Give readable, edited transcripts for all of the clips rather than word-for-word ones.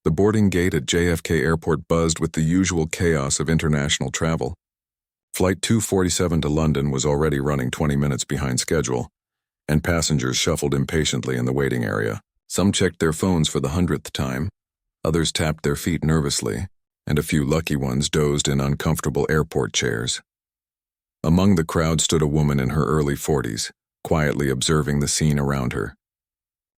The boarding gate at JFK Airport buzzed with the usual chaos of international travel. Flight 247 to London was already running 20 minutes behind schedule, and passengers shuffled impatiently in the waiting area. Some checked their phones for the 100th time, others tapped their feet nervously, and a few lucky ones dozed in uncomfortable airport chairs. Among the crowd stood a woman in her early 40s, quietly observing the scene around her.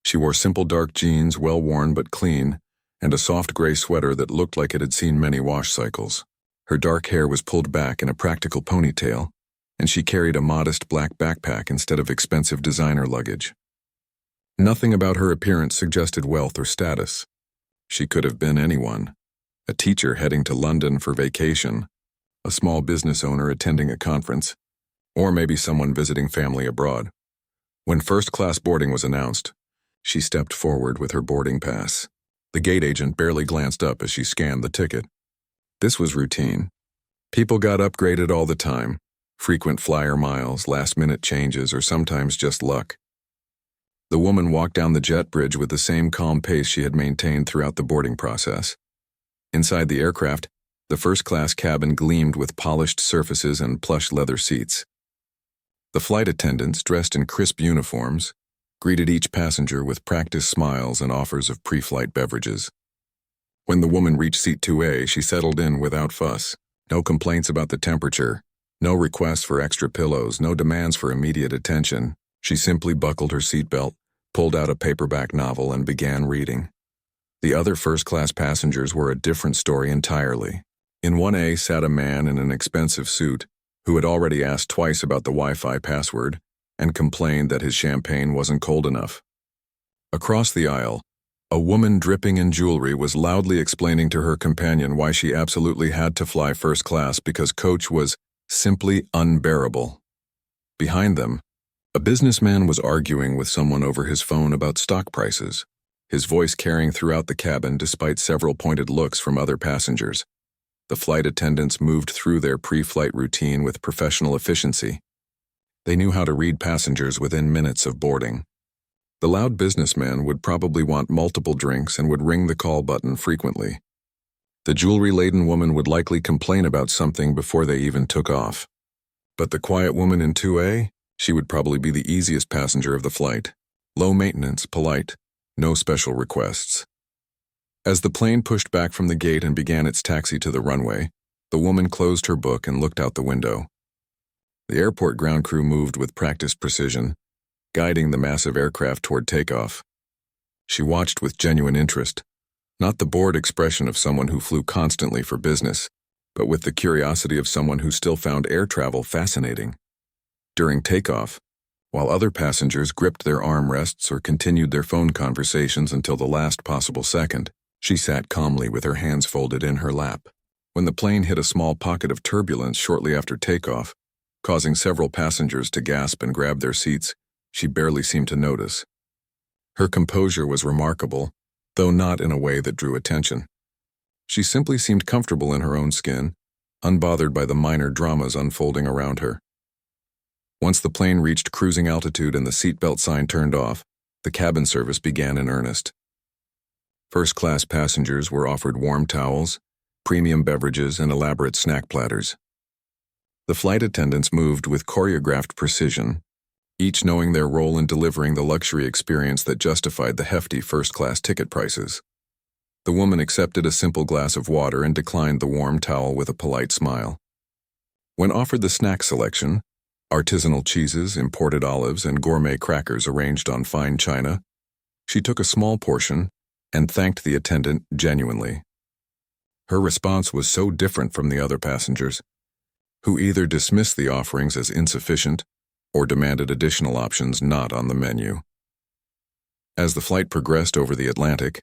She wore simple dark jeans, well worn but clean, and a soft gray sweater that looked like it had seen many wash cycles. Her dark hair was pulled back in a practical ponytail, and she carried a modest black backpack instead of expensive designer luggage. Nothing about her appearance suggested wealth or status. She could have been anyone: a teacher heading to London for vacation, a small business owner attending a conference, or maybe someone visiting family abroad. When first-class boarding was announced, she stepped forward with her boarding pass. The gate agent barely glanced up as she scanned the ticket. This was routine. People got upgraded all the time: frequent flyer miles, last-minute changes, or sometimes just luck. The woman walked down the jet bridge with the same calm pace she had maintained throughout the boarding process. Inside the aircraft, the first-class cabin gleamed with polished surfaces and plush leather seats. The flight attendants, dressed in crisp uniforms, greeted each passenger with practiced smiles and offers of pre-flight beverages. When the woman reached seat 2A, she settled in without fuss. No complaints about the temperature, no requests for extra pillows, no demands for immediate attention. She simply buckled her seatbelt, pulled out a paperback novel, and began reading. The other first-class passengers were a different story entirely. In 1A sat a man in an expensive suit who had already asked twice about the Wi-Fi password and complained that his champagne wasn't cold enough. Across the aisle, a woman dripping in jewelry was loudly explaining to her companion why she absolutely had to fly first class because coach was simply unbearable. Behind them, a businessman was arguing with someone over his phone about stock prices, his voice carrying throughout the cabin despite several pointed looks from other passengers. The flight attendants moved through their pre-flight routine with professional efficiency. They knew how to read passengers within minutes of boarding. The loud businessman would probably want multiple drinks and would ring the call button frequently. The jewelry-laden woman would likely complain about something before they even took off. But the quiet woman in 2A, she would probably be the easiest passenger of the flight. Low maintenance, polite, no special requests. As the plane pushed back from the gate and began its taxi to the runway, the woman closed her book and looked out the window. The airport ground crew moved with practiced precision, guiding the massive aircraft toward takeoff. She watched with genuine interest, not the bored expression of someone who flew constantly for business, but with the curiosity of someone who still found air travel fascinating. During takeoff, while other passengers gripped their armrests or continued their phone conversations until the last possible second, she sat calmly with her hands folded in her lap. When the plane hit a small pocket of turbulence shortly after takeoff, causing several passengers to gasp and grab their seats, she barely seemed to notice. Her composure was remarkable, though not in a way that drew attention. She simply seemed comfortable in her own skin, unbothered by the minor dramas unfolding around her. Once the plane reached cruising altitude and the seatbelt sign turned off, the cabin service began in earnest. First-class passengers were offered warm towels, premium beverages, and elaborate snack platters. The flight attendants moved with choreographed precision, each knowing their role in delivering the luxury experience that justified the hefty first-class ticket prices. The woman accepted a simple glass of water and declined the warm towel with a polite smile. When offered the snack selection, artisanal cheeses, imported olives, and gourmet crackers arranged on fine china, she took a small portion and thanked the attendant genuinely. Her response was so different from the other passengers, who either dismissed the offerings as insufficient or demanded additional options not on the menu. As the flight progressed over the Atlantic,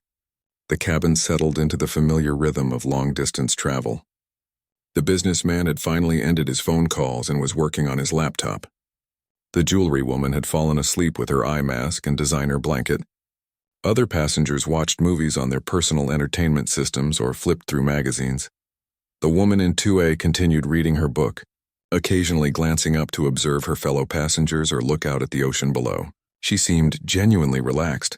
the cabin settled into the familiar rhythm of long-distance travel. The businessman had finally ended his phone calls and was working on his laptop. The jewelry woman had fallen asleep with her eye mask and designer blanket. Other passengers watched movies on their personal entertainment systems or flipped through magazines. The woman in 2A continued reading her book, occasionally glancing up to observe her fellow passengers or look out at the ocean below. She seemed genuinely relaxed,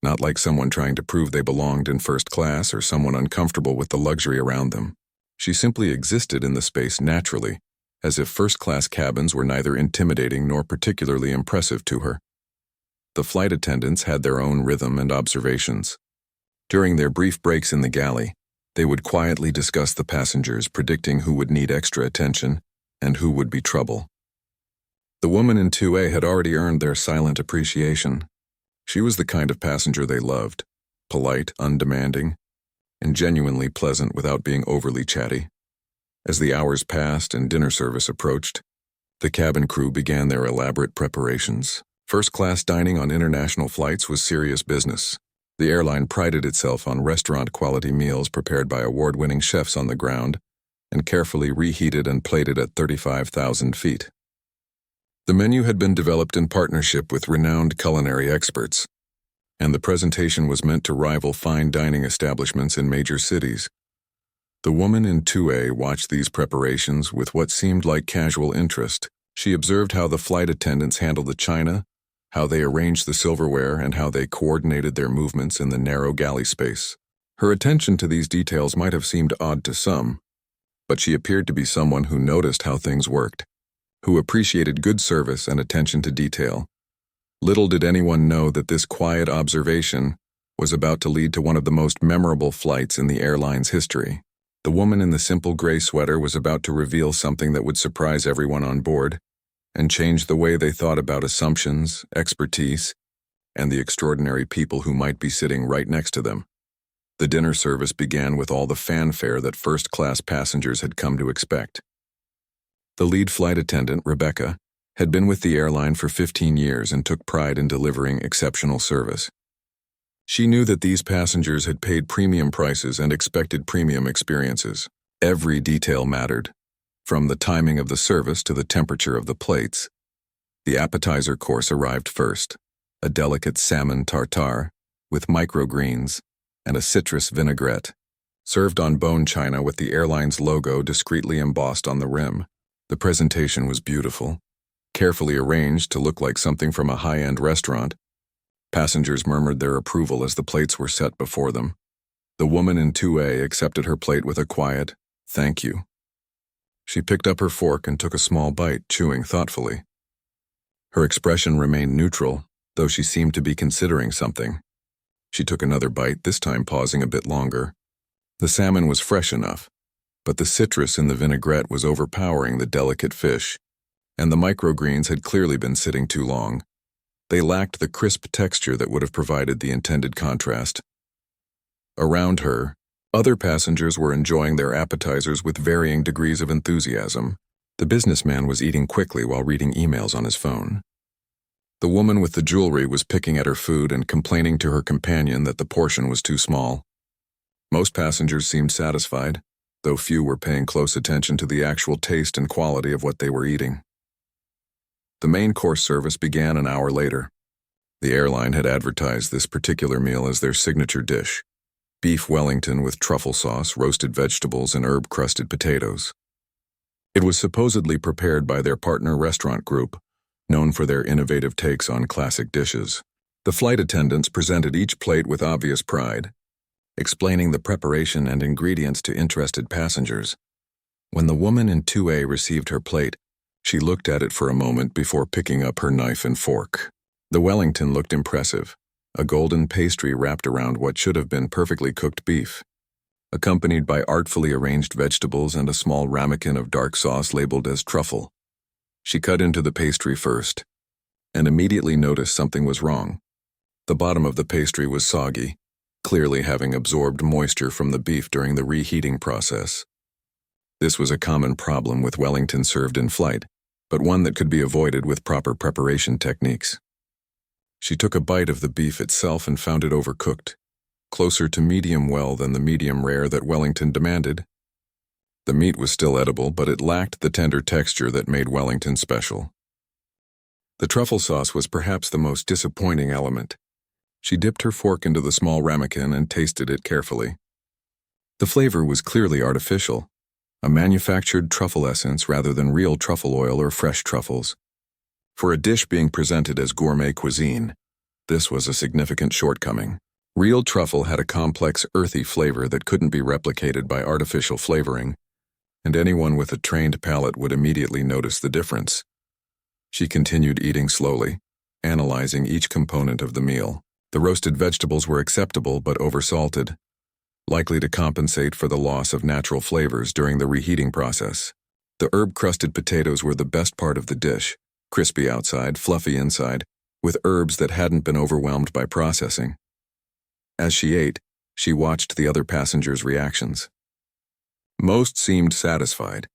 not like someone trying to prove they belonged in first class or someone uncomfortable with the luxury around them. She simply existed in the space naturally, as if first-class cabins were neither intimidating nor particularly impressive to her. The flight attendants had their own rhythm and observations. During their brief breaks in the galley, they would quietly discuss the passengers, predicting who would need extra attention and who would be trouble. The woman in 2A had already earned their silent appreciation. She was the kind of passenger they loved, polite, undemanding, and genuinely pleasant without being overly chatty. As the hours passed and dinner service approached, the cabin crew began their elaborate preparations. First-class dining on international flights was serious business. The airline prided itself on restaurant-quality meals prepared by award-winning chefs on the ground and carefully reheated and plated at 35,000 feet. The menu had been developed in partnership with renowned culinary experts, and the presentation was meant to rival fine dining establishments in major cities. The woman in 2A watched these preparations with what seemed like casual interest. She observed how the flight attendants handled the china, how they arranged the silverware, and how they coordinated their movements in the narrow galley space. Her attention to these details might have seemed odd to some, but she appeared to be someone who noticed how things worked, who appreciated good service and attention to detail. Little did anyone know that this quiet observation was about to lead to one of the most memorable flights in the airline's history. The woman in the simple gray sweater was about to reveal something that would surprise everyone on board and change the way they thought about assumptions, expertise, and the extraordinary people who might be sitting right next to them. The dinner service began with all the fanfare that first-class passengers had come to expect. The lead flight attendant, Rebecca, had been with the airline for 15 years and took pride in delivering exceptional service. She knew that these passengers had paid premium prices and expected premium experiences. Every detail mattered, from the timing of the service to the temperature of the plates. The appetizer course arrived first, a delicate salmon tartare with microgreens and a citrus vinaigrette, served on bone china with the airline's logo discreetly embossed on the rim. The presentation was beautiful, carefully arranged to look like something from a high-end restaurant. Passengers murmured their approval as the plates were set before them. The woman in 2A accepted her plate with a quiet, "Thank you." She picked up her fork and took a small bite, chewing thoughtfully. Her expression remained neutral, though she seemed to be considering something. She took another bite, this time pausing a bit longer. The salmon was fresh enough, but the citrus in the vinaigrette was overpowering the delicate fish, and the microgreens had clearly been sitting too long. They lacked the crisp texture that would have provided the intended contrast. Around her, other passengers were enjoying their appetizers with varying degrees of enthusiasm. The businessman was eating quickly while reading emails on his phone. The woman with the jewelry was picking at her food and complaining to her companion that the portion was too small. Most passengers seemed satisfied, though few were paying close attention to the actual taste and quality of what they were eating. The main course service began an hour later. The airline had advertised this particular meal as their signature dish: beef Wellington with truffle sauce, roasted vegetables, and herb-crusted potatoes. It was supposedly prepared by their partner restaurant group, known for their innovative takes on classic dishes. The flight attendants presented each plate with obvious pride, explaining the preparation and ingredients to interested passengers. When the woman in 2A received her plate, she looked at it for a moment before picking up her knife and fork. The Wellington looked impressive, a golden pastry wrapped around what should have been perfectly cooked beef, accompanied by artfully arranged vegetables and a small ramekin of dark sauce labeled as truffle. She cut into the pastry first, and immediately noticed something was wrong. The bottom of the pastry was soggy, clearly having absorbed moisture from the beef during the reheating process. This was a common problem with Wellington served in flight, but one that could be avoided with proper preparation techniques. She took a bite of the beef itself and found it overcooked, closer to medium well than the medium rare that Wellington demanded. The meat was still edible, but it lacked the tender texture that made Wellington special. The truffle sauce was perhaps the most disappointing element. She dipped her fork into the small ramekin and tasted it carefully. The flavor was clearly artificial, a manufactured truffle essence rather than real truffle oil or fresh truffles. For a dish being presented as gourmet cuisine, This was a significant shortcoming. Real truffle had a complex, earthy flavor that couldn't be replicated by artificial flavoring, and anyone with a trained palate would immediately notice the difference. She continued eating slowly, analyzing each component of the meal. The roasted vegetables were acceptable but oversalted, likely to compensate for the loss of natural flavors during the reheating process. The herb-crusted potatoes were the best part of the dish, crispy outside, fluffy inside, with herbs that hadn't been overwhelmed by processing. As she ate, she watched the other passengers' reactions. Most seemed satisfied,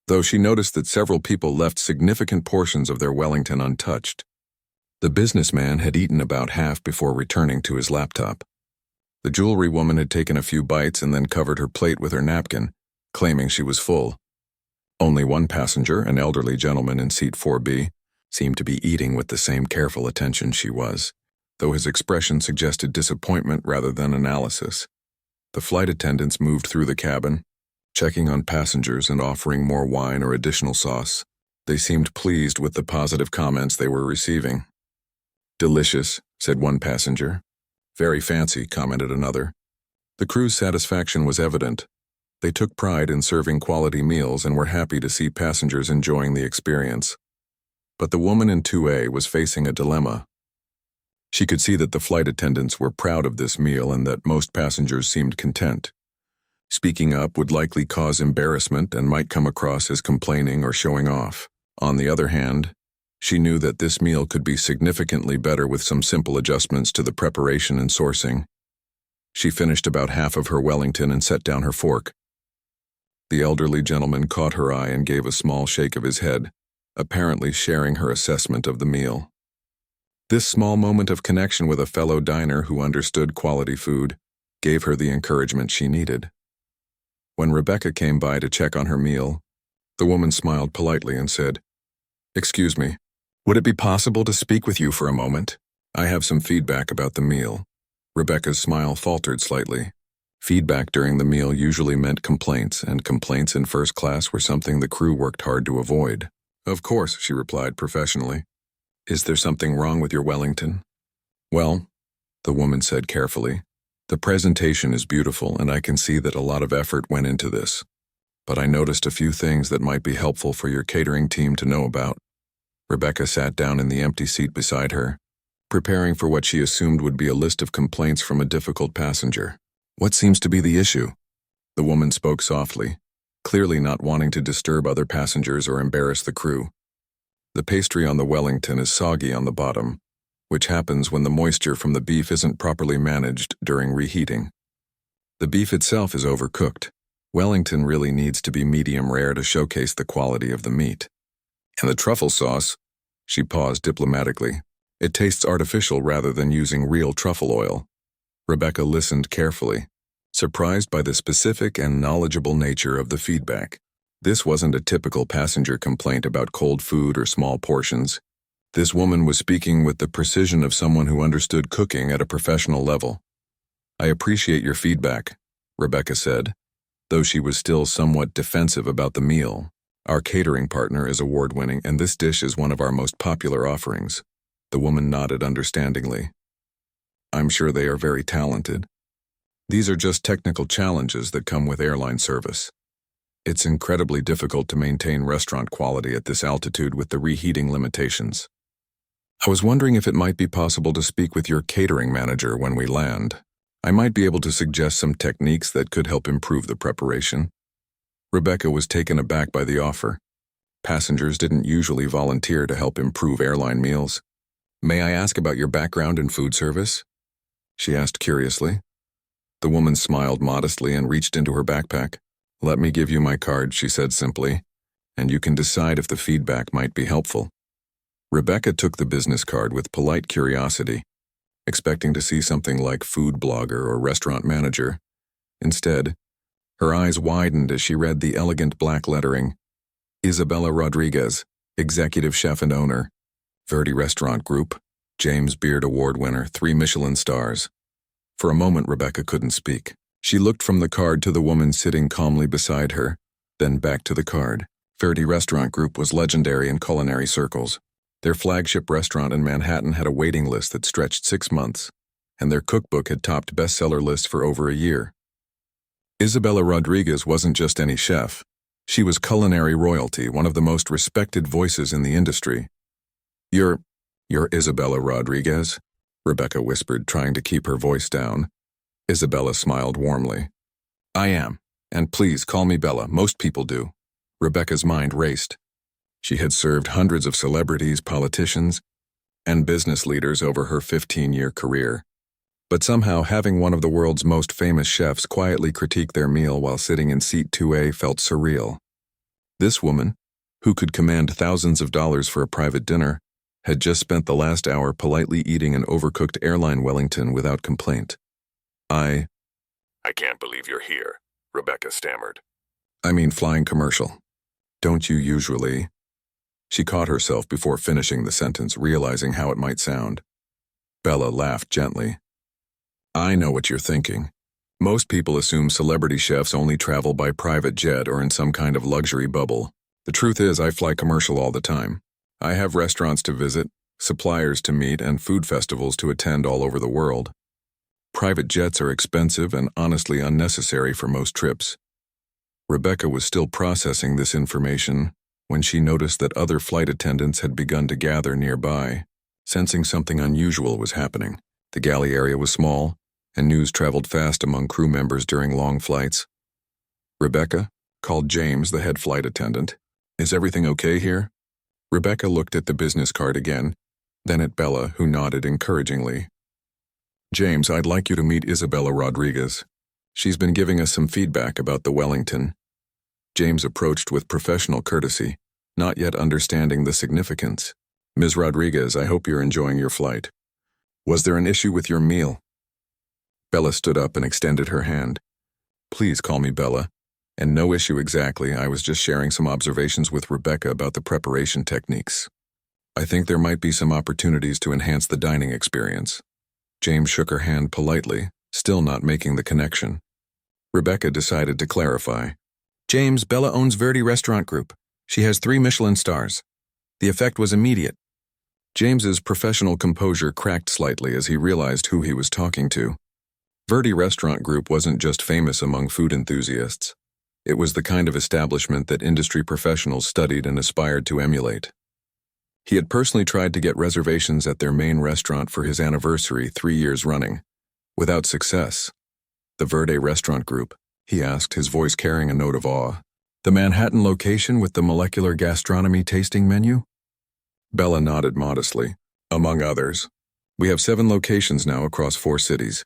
though she noticed that several people left significant portions of their Wellington untouched. The businessman had eaten about half before returning to his laptop. The jewelry woman had taken a few bites and then covered her plate with her napkin, claiming she was full. Only one passenger, an elderly gentleman in seat 4B, seemed to be eating with the same careful attention she was, though his expression suggested disappointment rather than analysis. The flight attendants moved through the cabin, checking on passengers and offering more wine or additional sauce. They seemed pleased with the positive comments they were receiving. "Delicious," said one passenger. "Very fancy," commented another. The crew's satisfaction was evident. They took pride in serving quality meals and were happy to see passengers enjoying the experience. But the woman in 2A was facing a dilemma. She could see that the flight attendants were proud of this meal and that most passengers seemed content. Speaking up would likely cause embarrassment and might come across as complaining or showing off. On the other hand, she knew that this meal could be significantly better with some simple adjustments to the preparation and sourcing. She finished about half of her Wellington and set down her fork. The elderly gentleman caught her eye and gave a small shake of his head, apparently sharing her assessment of the meal. This small moment of connection with a fellow diner who understood quality food gave her the encouragement she needed. When Rebecca came by to check on her meal, the woman smiled politely and said, "Excuse me, would it be possible to speak with you for a moment? I have some feedback about the meal." Rebecca's smile faltered slightly. Feedback during the meal usually meant complaints, and complaints in first class were something the crew worked hard to avoid. "Of course," she replied professionally. "Is there something wrong with your Wellington?" "Well," the woman said carefully, "the presentation is beautiful and I can see that a lot of effort went into this. But I noticed a few things that might be helpful for your catering team to know about." Rebecca sat down in the empty seat beside her, preparing for what she assumed would be a list of complaints from a difficult passenger. "What seems to be the issue?" The woman spoke softly, clearly not wanting to disturb other passengers or embarrass the crew. "The pastry on the Wellington is soggy on the bottom, which happens when the moisture from the beef isn't properly managed during reheating. The beef itself is overcooked. Wellington really needs to be medium rare to showcase the quality of the meat. And the truffle sauce," she paused diplomatically, "it tastes artificial rather than using real truffle oil." Rebecca listened carefully, surprised by the specific and knowledgeable nature of the feedback. This wasn't a typical passenger complaint about cold food or small portions. This woman was speaking with the precision of someone who understood cooking at a professional level. "I appreciate your feedback," Rebecca said, though she was still somewhat defensive about the meal. "Our catering partner is award-winning, and this dish is one of our most popular offerings." The woman nodded understandingly. "I'm sure they are very talented. These are just technical challenges that come with airline service. It's incredibly difficult to maintain restaurant quality at this altitude with the reheating limitations. I was wondering if it might be possible to speak with your catering manager when we land. I might be able to suggest some techniques that could help improve the preparation." Rebecca was taken aback by the offer. Passengers didn't usually volunteer to help improve airline meals. "May I ask about your background in food service?" she asked curiously. The woman smiled modestly and reached into her backpack. "Let me give you my card," she said simply, "and you can decide if the feedback might be helpful." Rebecca took the business card with polite curiosity, expecting to see something like food blogger or restaurant manager. Instead, her eyes widened as she read the elegant black lettering, "Isabella Rodriguez, Executive Chef and Owner, Verdi Restaurant Group, James Beard Award winner, 3 Michelin stars." For a moment, Rebecca couldn't speak. She looked from the card to the woman sitting calmly beside her, then back to the card. Verdi Restaurant Group was legendary in culinary circles. Their flagship restaurant in Manhattan had a waiting list that stretched 6 months, and their cookbook had topped bestseller lists for over a year. Isabella Rodriguez wasn't just any chef. She was culinary royalty, one of the most respected voices in the industry. You're Isabella Rodriguez?" Rebecca whispered, trying to keep her voice down. Isabella smiled warmly. "I am, and please call me Bella. Most people do." Rebecca's mind raced. She had served hundreds of celebrities, politicians, and business leaders over her 15-year career. But somehow having one of the world's most famous chefs quietly critique their meal while sitting in seat 2A felt surreal. This woman, who could command thousands of dollars for a private dinner, had just spent the last hour politely eating an overcooked airline Wellington without complaint. I can't believe you're here," Rebecca stammered. "I mean flying commercial. Don't you usually?" She caught herself before finishing the sentence, realizing how it might sound. Bella laughed gently. "I know what you're thinking. Most people assume celebrity chefs only travel by private jet or in some kind of luxury bubble. The truth is, I fly commercial all the time. I have restaurants to visit, suppliers to meet, and food festivals to attend all over the world. Private jets are expensive and honestly unnecessary for most trips." Rebecca was still processing this information when she noticed that other flight attendants had begun to gather nearby. Sensing something unusual was happening. The galley area was small, and news traveled fast among crew members during long flights. "Rebecca," called James, the head flight attendant. "Is everything okay here?" Rebecca looked at the business card again, then at Bella, who nodded encouragingly. "James, I'd like you to meet Isabella Rodriguez. She's been giving us some feedback about the Wellington." James approached with professional courtesy, not yet understanding the significance. "Ms. Rodriguez, I hope you're enjoying your flight. Was there an issue with your meal?" Bella stood up and extended her hand. "Please call me Bella. And no issue exactly, I was just sharing some observations with Rebecca about the preparation techniques. I think there might be some opportunities to enhance the dining experience." James shook her hand politely, still not making the connection. Rebecca decided to clarify. "James, Bella owns Verdi Restaurant Group. She has 3 Michelin stars. The effect was immediate." James's professional composure cracked slightly as he realized who he was talking to. Verdi Restaurant Group wasn't just famous among food enthusiasts. It was the kind of establishment that industry professionals studied and aspired to emulate. He had personally tried to get reservations at their main restaurant for his anniversary 3 years running, without success. "The Verdi Restaurant Group?" he asked, his voice carrying a note of awe. "The Manhattan location with the molecular gastronomy tasting menu?" Bella nodded modestly. "Among others. We have 7 locations now across 4 cities."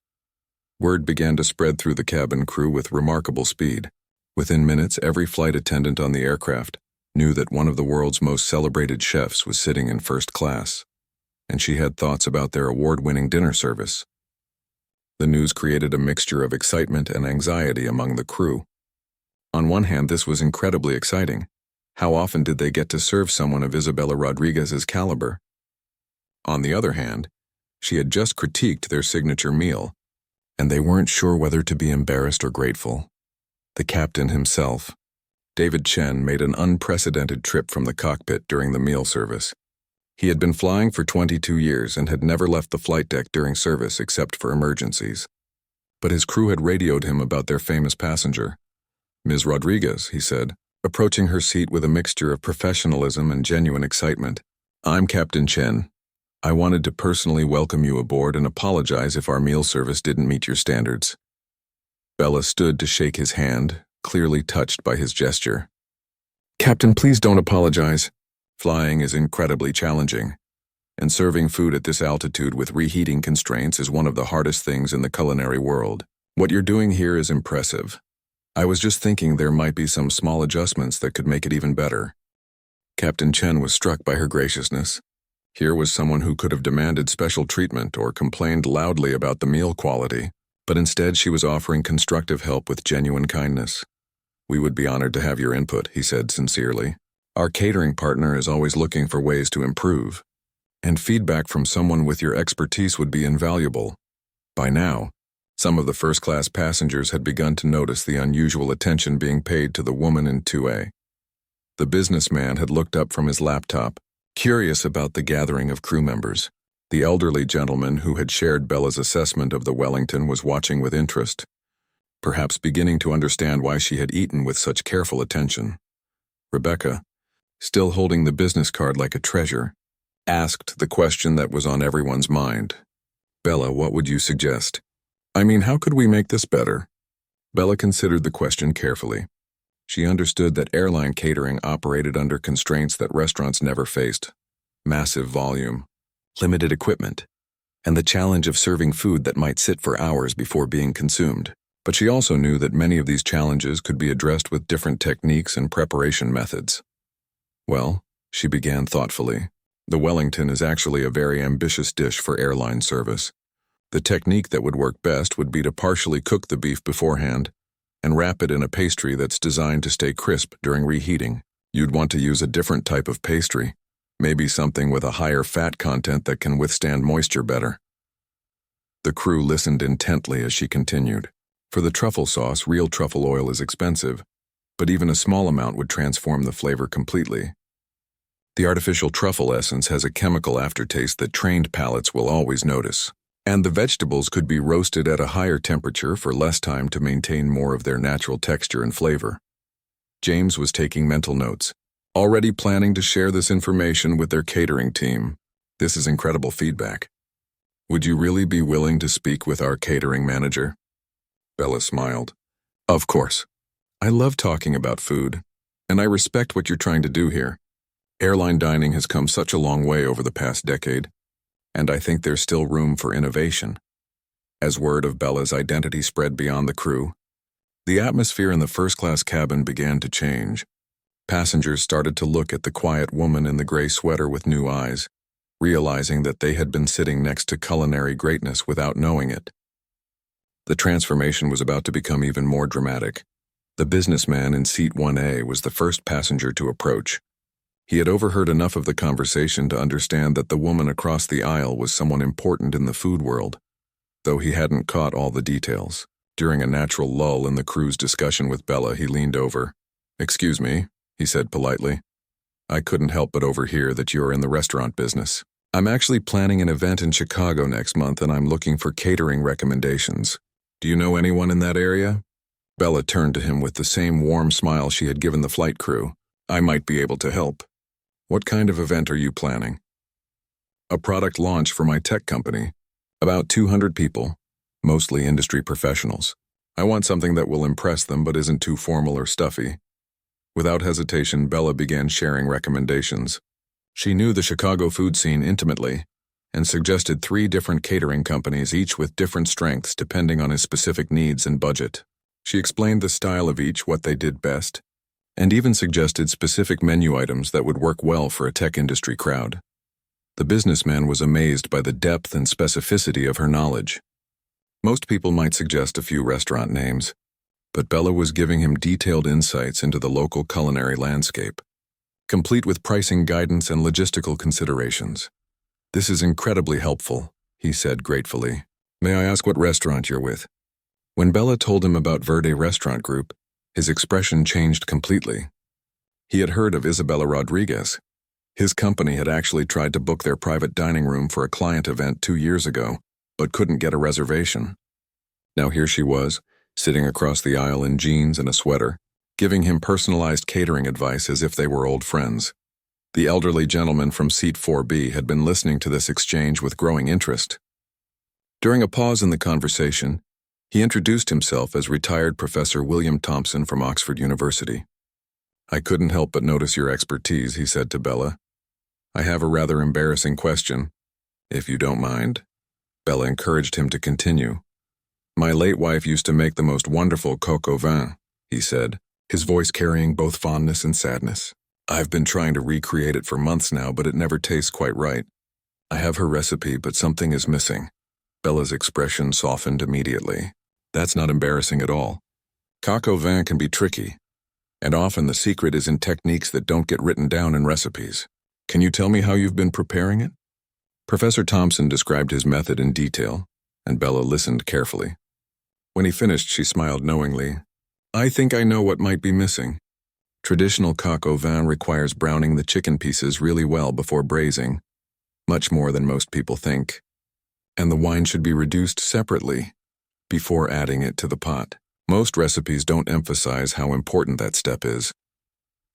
Word began to spread through the cabin crew with remarkable speed. Within minutes, every flight attendant on the aircraft knew that one of the world's most celebrated chefs was sitting in first class, and she had thoughts about their award-winning dinner service. The news created a mixture of excitement and anxiety among the crew. On one hand, this was incredibly exciting. How often did they get to serve someone of Isabella Rodriguez's caliber? On the other hand, she had just critiqued their signature meal, and they weren't sure whether to be embarrassed or grateful. The captain himself, David Chen, made an unprecedented trip from the cockpit during the meal service. He had been flying for 22 years and had never left the flight deck during service except for emergencies. But his crew had radioed him about their famous passenger. "Ms. Rodriguez," he said, approaching her seat with a mixture of professionalism and genuine excitement. "I'm Captain Chen. I wanted to personally welcome you aboard and apologize if our meal service didn't meet your standards." Bella stood to shake his hand, clearly touched by his gesture. "Captain, please don't apologize. Flying is incredibly challenging, and serving food at this altitude with reheating constraints is one of the hardest things in the culinary world. What you're doing here is impressive. I was just thinking there might be some small adjustments that could make it even better." Captain Chen was struck by her graciousness. Here was someone who could have demanded special treatment or complained loudly about the meal quality, but instead she was offering constructive help with genuine kindness. "We would be honored to have your input," he said sincerely. "Our catering partner is always looking for ways to improve, and feedback from someone with your expertise would be invaluable." By now, some of the first-class passengers had begun to notice the unusual attention being paid to the woman in 2A. The businessman had looked up from his laptop, Curious about the gathering of crew members, the elderly gentleman who had shared Bella's assessment of the Wellington was watching with interest, perhaps beginning to understand why she had eaten with such careful attention. Rebecca, still holding the business card like a treasure, asked the question that was on everyone's mind. "Bella, what would you suggest? I mean, how could we make this better?" Bella considered the question carefully. She understood that airline catering operated under constraints that restaurants never faced: massive volume, limited equipment, and the challenge of serving food that might sit for hours before being consumed. But she also knew that many of these challenges could be addressed with different techniques and preparation methods. "Well," she began thoughtfully, "the Wellington is actually a very ambitious dish for airline service. The technique that would work best would be to partially cook the beef beforehand and wrap it in a pastry that's designed to stay crisp during reheating. You'd want to use a different type of pastry, maybe something with a higher fat content that can withstand moisture better." The crew listened intently as she continued. For the truffle sauce, real truffle oil is expensive, but even a small amount would transform the flavor completely. The artificial truffle essence has a chemical aftertaste that trained palates will always notice. And the vegetables could be roasted at a higher temperature for less time to maintain more of their natural texture and flavor. James was taking mental notes, already planning to share this information with their catering team. "This is incredible feedback. Would you really be willing to speak with our catering manager?" Bella smiled. "Of course. I love talking about food, and I respect what you're trying to do here. Airline dining has come such a long way over the past decade, and I think there's still room for innovation." As word of Bella's identity spread beyond the crew, the atmosphere in the first-class cabin began to change. Passengers started to look at the quiet woman in the gray sweater with new eyes, realizing that they had been sitting next to culinary greatness without knowing it. The transformation was about to become even more dramatic. The businessman in seat 1A was the first passenger to approach. He had overheard enough of the conversation to understand that the woman across the aisle was someone important in the food world, though he hadn't caught all the details. During a natural lull in the crew's discussion with Bella, he leaned over. "Excuse me," he said politely. "I couldn't help but overhear that you're in the restaurant business. I'm actually planning an event in Chicago next month, and I'm looking for catering recommendations. Do you know anyone in that area?" Bella turned to him with the same warm smile she had given the flight crew. "I might be able to help. What kind of event are you planning?" "A product launch for my tech company. About 200 people, mostly industry professionals. I want something that will impress them but isn't too formal or stuffy." Without hesitation, Bella began sharing recommendations. She knew the Chicago food scene intimately and suggested 3 different catering companies, each with different strengths depending on his specific needs and budget. She explained the style of each, what they did best, and even suggested specific menu items that would work well for a tech industry crowd. The businessman was amazed by the depth and specificity of her knowledge. Most people might suggest a few restaurant names, but Bella was giving him detailed insights into the local culinary landscape, complete with pricing guidance and logistical considerations. "This is incredibly helpful," he said gratefully. "May I ask what restaurant you're with?" When Bella told him about Verde Restaurant Group, his expression changed completely. He had heard of Isabella Rodriguez. His company had actually tried to book their private dining room for a client event 2 years ago, but couldn't get a reservation. Now here she was, sitting across the aisle in jeans and a sweater, giving him personalized catering advice as if they were old friends. The elderly gentleman from seat 4B had been listening to this exchange with growing interest. During a pause in the conversation, he introduced himself as retired Professor William Thompson from Oxford University. "I couldn't help but notice your expertise," he said to Bella. "I have a rather embarrassing question, if you don't mind." Bella encouraged him to continue. "My late wife used to make the most wonderful coq au vin," he said, his voice carrying both fondness and sadness. "I've been trying to recreate it for months now, but it never tastes quite right. I have her recipe, but something is missing." Bella's expression softened immediately. "That's not embarrassing at all. Coq au vin can be tricky, and often the secret is in techniques that don't get written down in recipes. Can you tell me how you've been preparing it?" Professor Thompson described his method in detail, and Bella listened carefully. When he finished, she smiled knowingly. "I think I know what might be missing. Traditional coq au vin requires browning the chicken pieces really well before braising, much more than most people think. And the wine should be reduced separately before adding it to the pot. Most recipes don't emphasize how important that step is.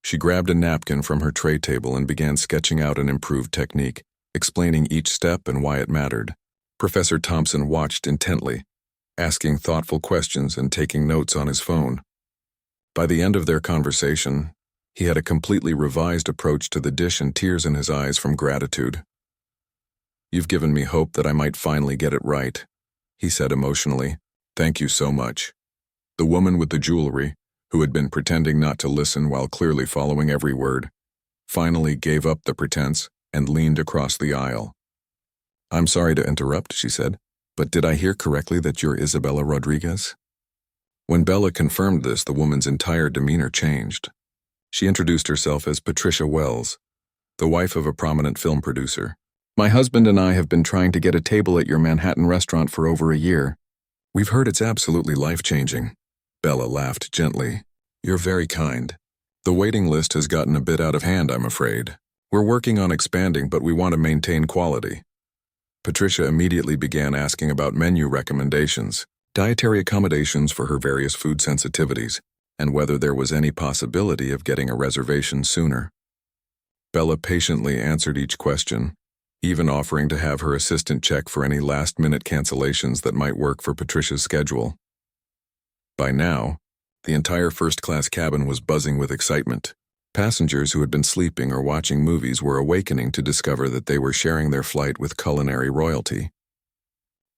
She grabbed a napkin from her tray table and began sketching out an improved technique, explaining each step and why it mattered. Professor Thompson watched intently, asking thoughtful questions and taking notes on his phone. By the end of their conversation, he had a completely revised approach to the dish and tears in his eyes from gratitude. "You've given me hope that I might finally get it right," he said emotionally. "Thank you so much." The woman with the jewelry, who had been pretending not to listen while clearly following every word, finally gave up the pretense and leaned across the aisle. "I'm sorry to interrupt," she said, "but did I hear correctly that you're Isabella Rodriguez?" When Bella confirmed this, the woman's entire demeanor changed. She introduced herself as Patricia Wells, the wife of a prominent film producer. "My husband and I have been trying to get a table at your Manhattan restaurant for over a year. We've heard it's absolutely life-changing." Bella laughed gently. "You're very kind. The waiting list has gotten a bit out of hand, I'm afraid. We're working on expanding, but we want to maintain quality." Patricia immediately began asking about menu recommendations, dietary accommodations for her various food sensitivities, and whether there was any possibility of getting a reservation sooner. Bella patiently answered each question, even offering to have her assistant check for any last-minute cancellations that might work for Patricia's schedule. By now, the entire first-class cabin was buzzing with excitement. Passengers who had been sleeping or watching movies were awakening to discover that they were sharing their flight with culinary royalty.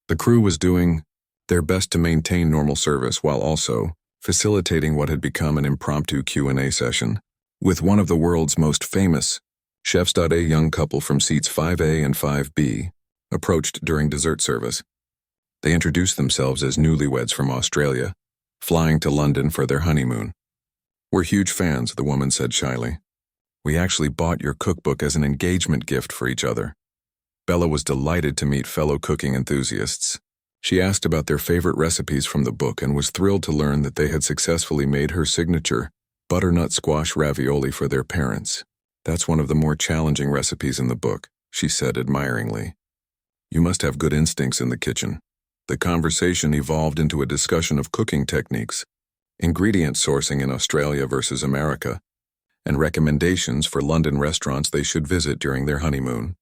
The crew was doing their best to maintain normal service while also facilitating what had become an impromptu Q&A session with one of the world's most famous chefs. A young couple from seats 5A and 5B approached during dessert service. They introduced themselves as newlyweds from Australia, flying to London for their honeymoon. "We're huge fans," the woman said shyly. "We actually bought your cookbook as an engagement gift for each other." Bella was delighted to meet fellow cooking enthusiasts. She asked about their favorite recipes from the book and was thrilled to learn that they had successfully made her signature butternut squash ravioli for their parents. "That's one of the more challenging recipes in the book," she said admiringly. "You must have good instincts in the kitchen." The conversation evolved into a discussion of cooking techniques, ingredient sourcing in Australia versus America, and recommendations for London restaurants they should visit during their honeymoon.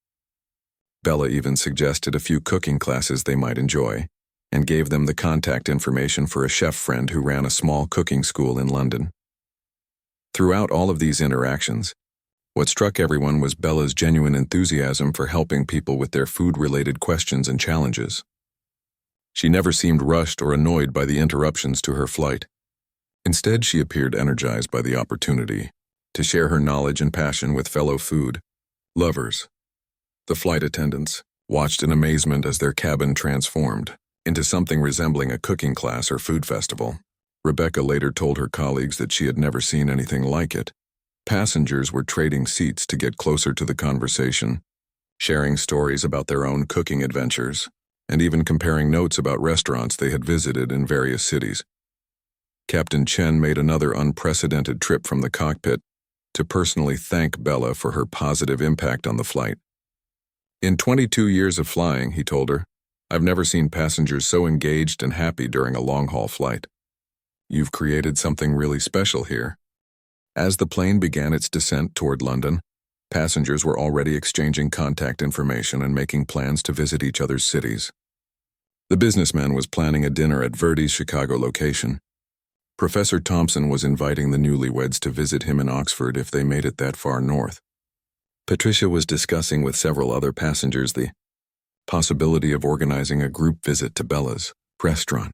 Bella even suggested a few cooking classes they might enjoy, and gave them the contact information for a chef friend who ran a small cooking school in London. Throughout all of these interactions, what struck everyone was Bella's genuine enthusiasm for helping people with their food-related questions and challenges. She never seemed rushed or annoyed by the interruptions to her flight. Instead, she appeared energized by the opportunity to share her knowledge and passion with fellow food lovers. The flight attendants watched in amazement as their cabin transformed into something resembling a cooking class or food festival. Rebecca later told her colleagues that she had never seen anything like it. Passengers were trading seats to get closer to the conversation, sharing stories about their own cooking adventures, and even comparing notes about restaurants they had visited in various cities. Captain Chen made another unprecedented trip from the cockpit to personally thank Bella for her positive impact on the flight. "In 22 years of flying," he told her, "I've never seen passengers so engaged and happy during a long-haul flight. You've created something really special here." As the plane began its descent toward London, passengers were already exchanging contact information and making plans to visit each other's cities. The businessman was planning a dinner at Verdi's Chicago location. Professor Thompson was inviting the newlyweds to visit him in Oxford if they made it that far north. Patricia was discussing with several other passengers the possibility of organizing a group visit to Bella's restaurant.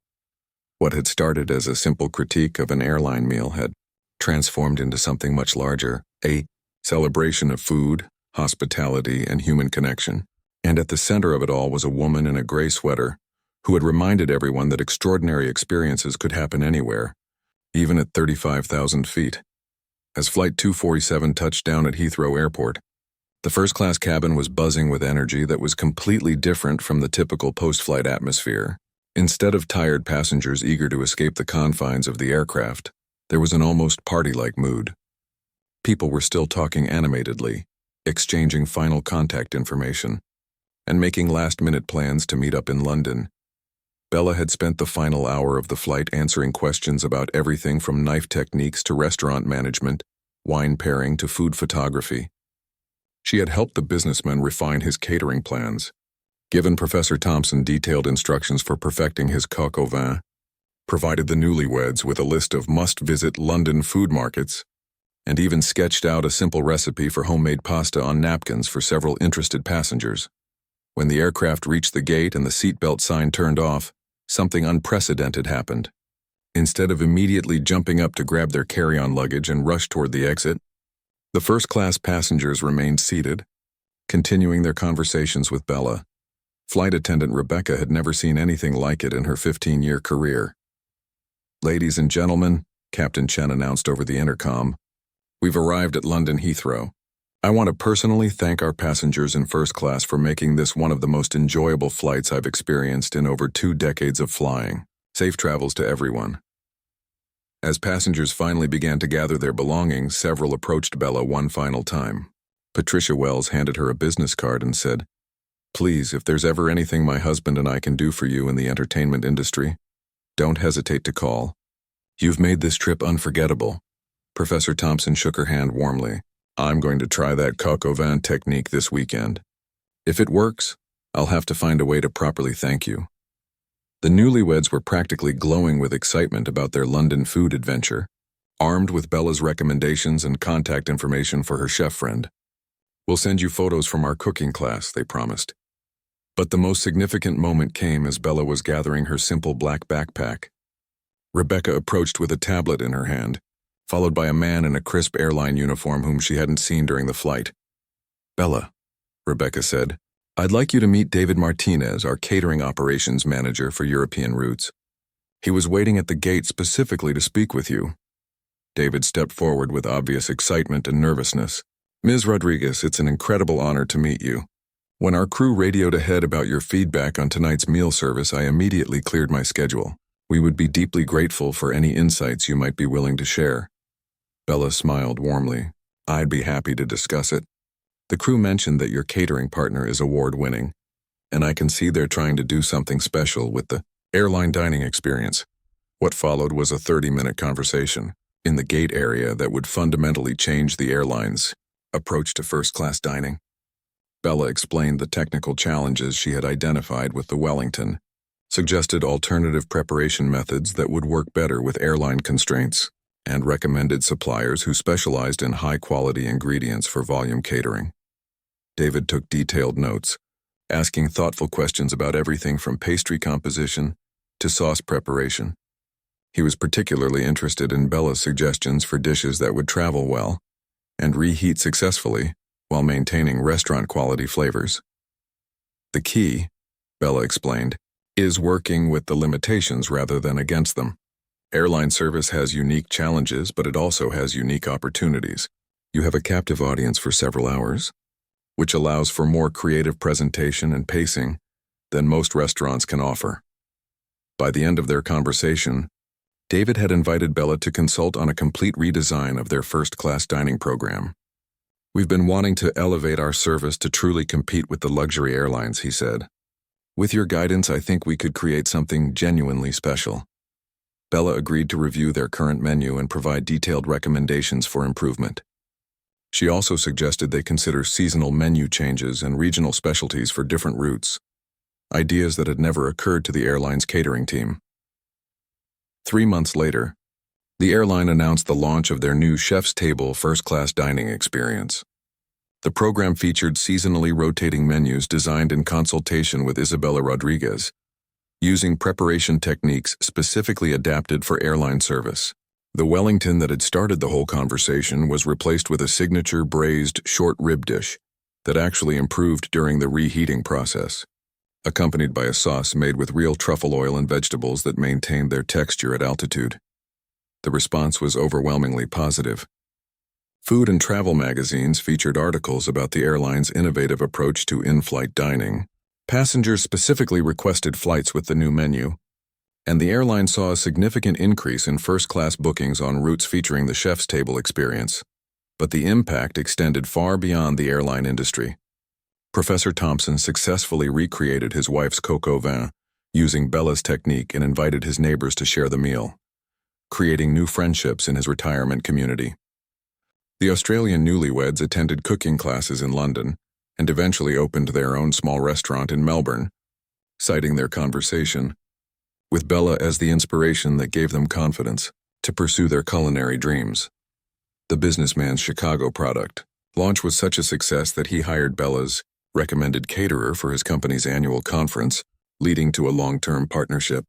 What had started as a simple critique of an airline meal had transformed into something much larger, a celebration of food, hospitality, and human connection. And at the center of it all was a woman in a gray sweater who had reminded everyone that extraordinary experiences could happen anywhere, even at 35,000 feet. As Flight 247 touched down at Heathrow Airport, the first-class cabin was buzzing with energy that was completely different from the typical post-flight atmosphere. Instead of tired passengers eager to escape the confines of the aircraft, there was an almost party-like mood. People were still talking animatedly, exchanging final contact information, and making last-minute plans to meet up in London. Bella had spent the final hour of the flight answering questions about everything from knife techniques to restaurant management, wine pairing to food photography. She had helped the businessman refine his catering plans, given Professor Thompson detailed instructions for perfecting his coq au vin, provided the newlyweds with a list of must-visit London food markets, and even sketched out a simple recipe for homemade pasta on napkins for several interested passengers. When the aircraft reached the gate and the seatbelt sign turned off, something unprecedented happened. Instead of immediately jumping up to grab their carry-on luggage and rush toward the exit, the first-class passengers remained seated, continuing their conversations with Bella. Flight attendant Rebecca had never seen anything like it in her 15-year career. "Ladies and gentlemen," Captain Chen announced over the intercom, "we've arrived at London Heathrow. I want to personally thank our passengers in first class for making this one of the most enjoyable flights I've experienced in over 2 decades of flying. Safe travels to everyone." As passengers finally began to gather their belongings, several approached Bella one final time. Patricia Wells handed her a business card and said, "Please, if there's ever anything my husband and I can do for you in the entertainment industry, don't hesitate to call. You've made this trip unforgettable." Professor Thompson shook her hand warmly. "I'm going to try that coq au vin technique this weekend. If it works, I'll have to find a way to properly thank you." The newlyweds were practically glowing with excitement about their London food adventure, armed with Bella's recommendations and contact information for her chef friend. "We'll send you photos from our cooking class," they promised. But the most significant moment came as Bella was gathering her simple black backpack. Rebecca approached with a tablet in her hand, followed by a man in a crisp airline uniform whom she hadn't seen during the flight. "Bella," Rebecca said, "I'd like you to meet David Martinez, our catering operations manager for European routes. He was waiting at the gate specifically to speak with you." David stepped forward with obvious excitement and nervousness. "Ms. Rodriguez, it's an incredible honor to meet you. When our crew radioed ahead about your feedback on tonight's meal service, I immediately cleared my schedule. We would be deeply grateful for any insights you might be willing to share." Bella smiled warmly. "I'd be happy to discuss it. The crew mentioned that your catering partner is award-winning, and I can see they're trying to do something special with the airline dining experience." What followed was a 30-minute conversation in the gate area that would fundamentally change the airline's approach to first-class dining. Bella explained the technical challenges she had identified with the Wellington, suggested alternative preparation methods that would work better with airline constraints, and recommended suppliers who specialized in high-quality ingredients for volume catering. David took detailed notes, asking thoughtful questions about everything from pastry composition to sauce preparation. He was particularly interested in Bella's suggestions for dishes that would travel well and reheat successfully while maintaining restaurant-quality flavors. "The key," Bella explained, "is working with the limitations rather than against them. Airline service has unique challenges, but it also has unique opportunities. You have a captive audience for several hours, which allows for more creative presentation and pacing than most restaurants can offer." By the end of their conversation, David had invited Bella to consult on a complete redesign of their first-class dining program. "We've been wanting to elevate our service to truly compete with the luxury airlines," he said. "With your guidance, I think we could create something genuinely special." Bella agreed to review their current menu and provide detailed recommendations for improvement. She also suggested they consider seasonal menu changes and regional specialties for different routes, ideas that had never occurred to the airline's catering team. 3 months later, the airline announced the launch of their new Chef's Table first-class dining experience. The program featured seasonally rotating menus designed in consultation with Isabella Rodriguez, using preparation techniques specifically adapted for airline service. The Wellington that had started the whole conversation was replaced with a signature braised short rib dish that actually improved during the reheating process, accompanied by a sauce made with real truffle oil and vegetables that maintained their texture at altitude. The response was overwhelmingly positive. Food and travel magazines featured articles about the airline's innovative approach to in-flight dining. Passengers specifically requested flights with the new menu, and the airline saw a significant increase in first-class bookings on routes featuring the Chef's Table experience. But the impact extended far beyond the airline industry. Professor Thompson successfully recreated his wife's coq au vin using Bella's technique and invited his neighbors to share the meal, creating new friendships in his retirement community. The Australian newlyweds attended cooking classes in London and eventually opened their own small restaurant in Melbourne, citing their conversation, with Bella as the inspiration that gave them confidence to pursue their culinary dreams. The businessman's Chicago product launch was such a success that he hired Bella's recommended caterer for his company's annual conference, leading to a long-term partnership.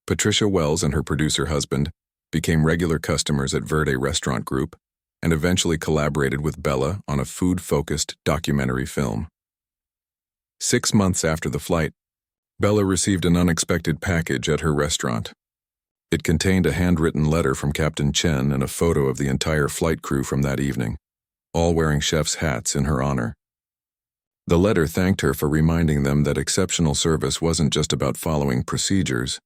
Patricia Wells and her producer husband became regular customers at Verde Restaurant Group and eventually collaborated with Bella on a food-focused documentary film. 6 months after the flight, Bella received an unexpected package at her restaurant. It contained a handwritten letter from Captain Chen and a photo of the entire flight crew from that evening, all wearing chef's hats in her honor. The letter thanked her for reminding them that exceptional service wasn't just about following procedures,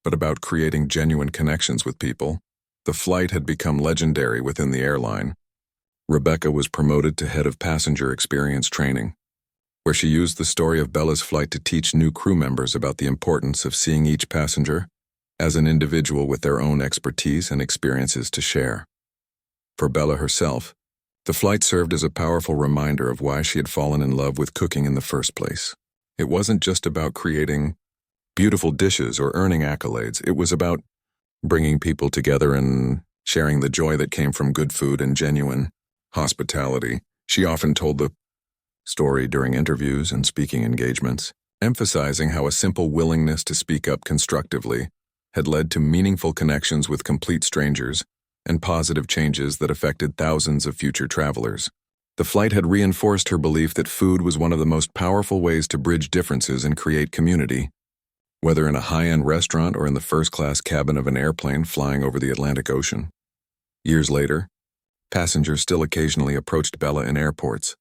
but about creating genuine connections with people. The flight had become legendary within the airline. Rebecca was promoted to head of passenger experience training, where she used the story of Bella's flight to teach new crew members about the importance of seeing each passenger as an individual with their own expertise and experiences to share. For Bella herself, the flight served as a powerful reminder of why she had fallen in love with cooking in the first place. It wasn't just about creating beautiful dishes or earning accolades. It was about bringing people together and sharing the joy that came from good food and genuine hospitality. She often told the story during interviews and speaking engagements, emphasizing how a simple willingness to speak up constructively had led to meaningful connections with complete strangers and positive changes that affected thousands of future travelers. The flight had reinforced her belief that food was one of the most powerful ways to bridge differences and create community. Whether in a high-end restaurant or in the first-class cabin of an airplane flying over the Atlantic Ocean. Years later, passengers still occasionally approached Bella in airports,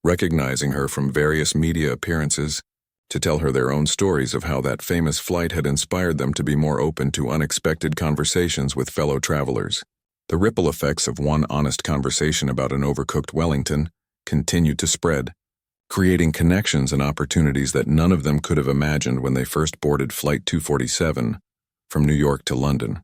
recognizing her from various media appearances to tell her their own stories of how that famous flight had inspired them to be more open to unexpected conversations with fellow travelers. The ripple effects of one honest conversation about an overcooked Wellington continued to spread, creating connections and opportunities that none of them could have imagined when they first boarded Flight 247 from New York to London.